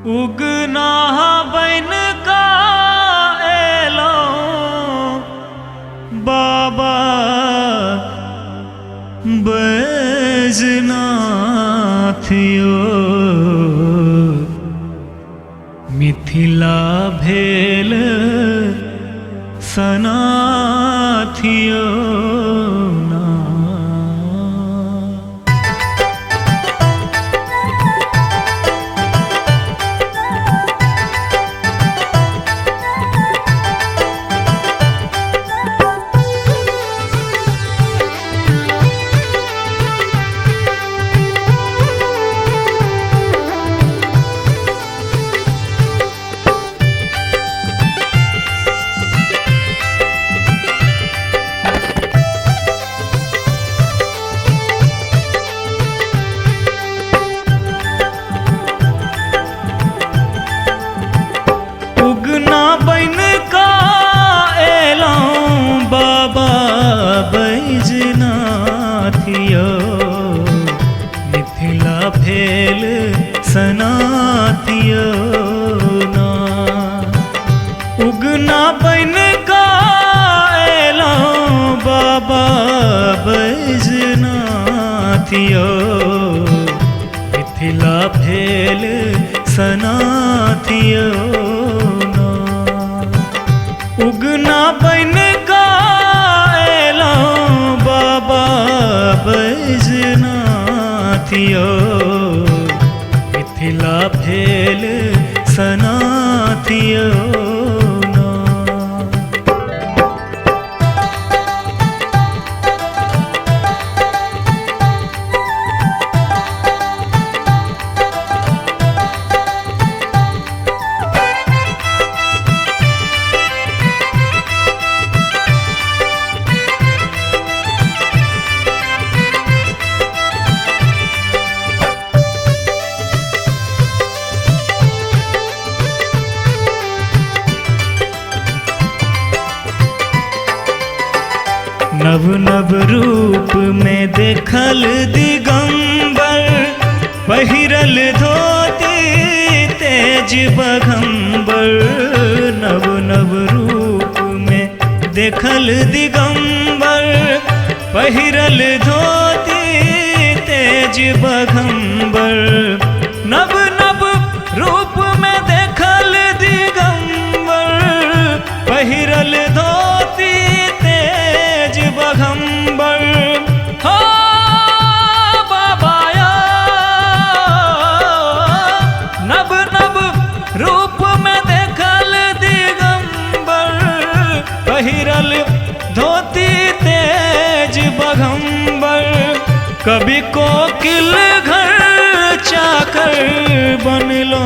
उगना बन का एलो बाबा बैजनाथियो मिथिला भेल सनाथियो ना। उगना बन का एलो बाबा बैजनाथियो मिथिला भेल सनाथियो ना। उगना बन का एलो बाबा बैजनाथियो मिथिला भेल सनाथियो ना। उगना बन का एलो बाबा बैजनाथियो मिथिला भेल सनाथियो ना। नव नव रूप में देखल दिगंबर पहिरल धोती तेज बघंबर। नव नव रूप में देखल दिगंबर पहिरल धोती तेज बघंबर। नव नव रूप में देखल दिगंबर पहिरल धोती तेज बघंबर। हो बाबाया नव नव रूप में देखल दिगंबर पहिरल धोती तेज बघंबर। कभी कोकिल घर चाकर बनलो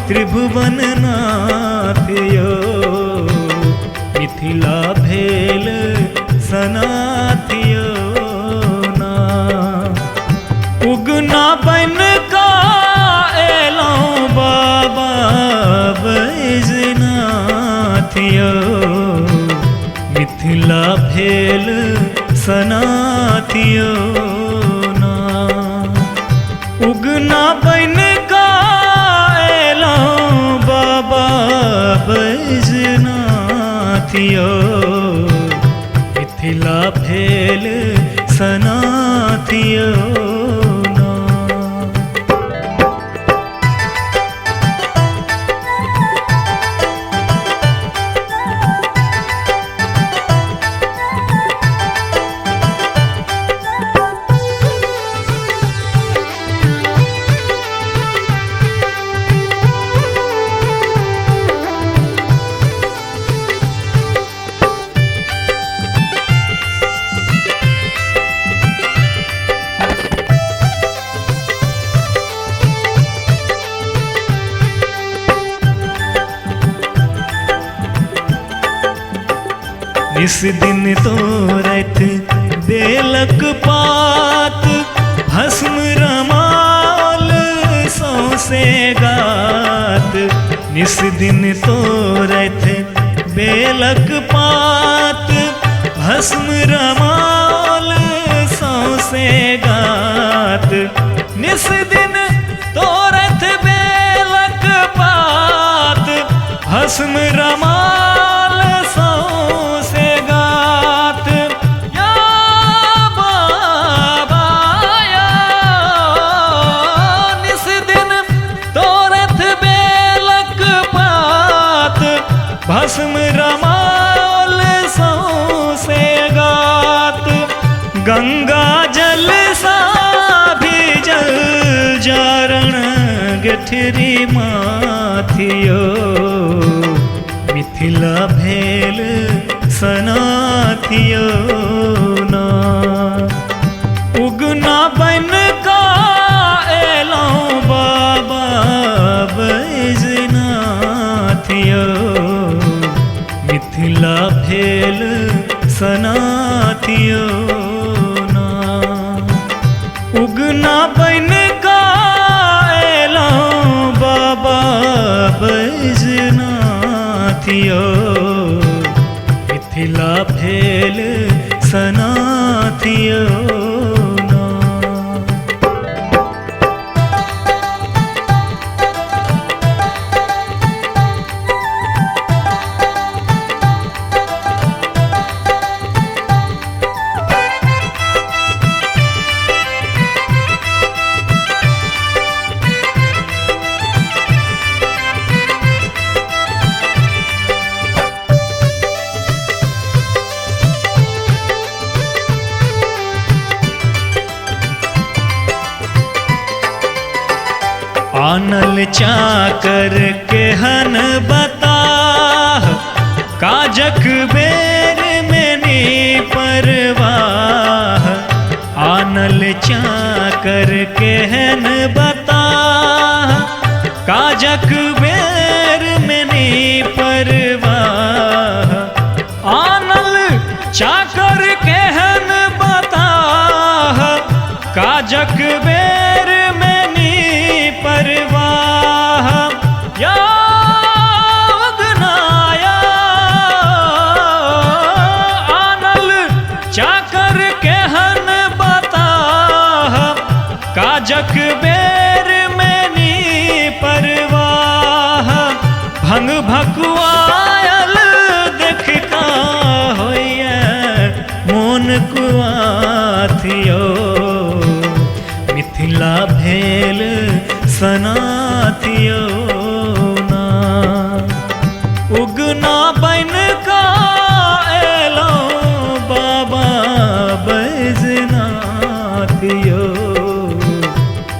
त्रिभुवन नाथियो मिथिला भेल सनाथियो ना। उगना बन का एलो बाबा बैजनाथियो मिथिला भेल सनाथियो ना। उगना बन का एलो बाबा बैजनाथियो मिथिला भेल सनाथियो ना। इस दिन तोरत बेलक पात भस्म रमाल सौसे गात। निस दिन तोरत बेलक पात भस्म रमाल सौसे गात। निस दिन तोरत बेलक भस्म रमाल सौंसे गात, या बाबा या निस दिन तोरथ बेलक पात, भस्म रमाल सौंसे गात। गंगा जल सा भी जल जारण गठरी माथियो, मिथिला भेल सनाथियो ना। उगना बन का एलों बाबा बैजनाथियो, मिथिला भेल सनाथियो ना। उगना बन का एलों बाबा बैजनाथियो, मिथिला भेल सनाथियो ना। आनल चाकर केहन बताह, काजक बेर में नी परवाह। आनल चाकर केहन बताह, काजक बेर में नी परवाह। आनल चाकर केहन बताह, काजक बेर में नी परवाह। या उगनाया आनल चाकर केहन बताह, काजक बेर में नी परवाह। भंग भकुआयल देखता होइए मोन कुआथियो, मिथिला भेल सनाथियो ना। उगना बन का एलों बाबा बैजनाथियो,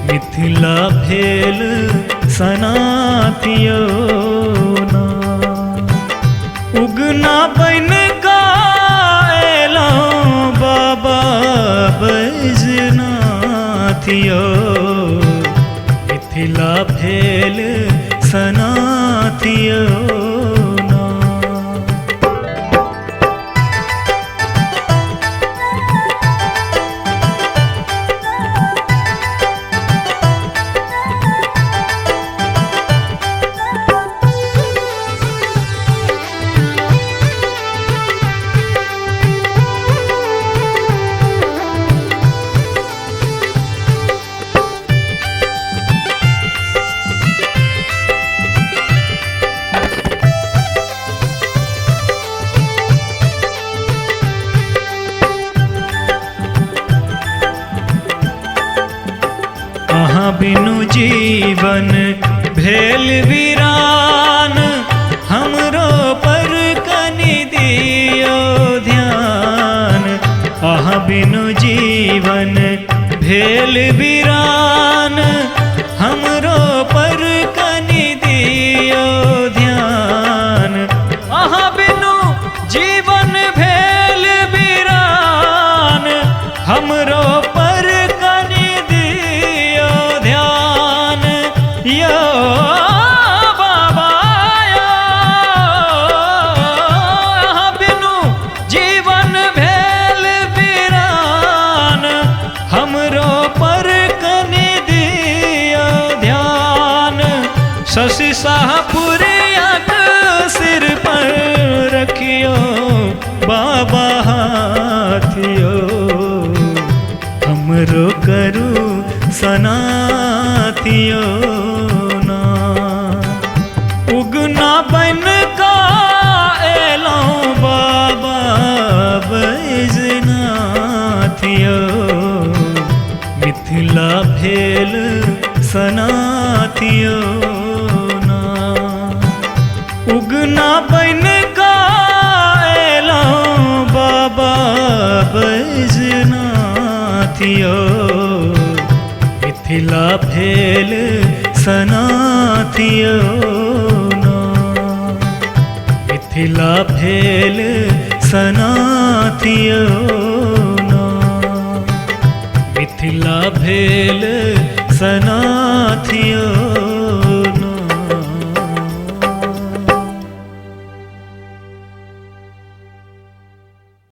मिथिला भेल सनाथियो ना। उगना बन का एलों बाबा बैजनाथियो, मिथिला भेल सनाथियो ना। बिनु जीवन भेल वीरान, हमरो पर कनि दियो ध्यान। अहाँ बिनु जीवन भेल वीरान, हमरो पर कनि दियो ध्यान। अहाँ बिनु जीवन भेल वीरान, हमरो पर कनि दियो ध्यान। यो बाबा यो, अहाँ बिनु जीवन भेल वीरान, हमरो पर कनि दियो ध्यान। शशि शाहपुरियक सिर पर रखियो बाबा हाथियो, हमरो करू सनाथियो ना। उगना बन भेल सनाथियो ना। उगना बन का एलौं बाबा बैजनाथियो, मिथिला भेल सनाथियो ना। मिथिला भेल सनाथियो ना। मिथिला भेल सनाथियो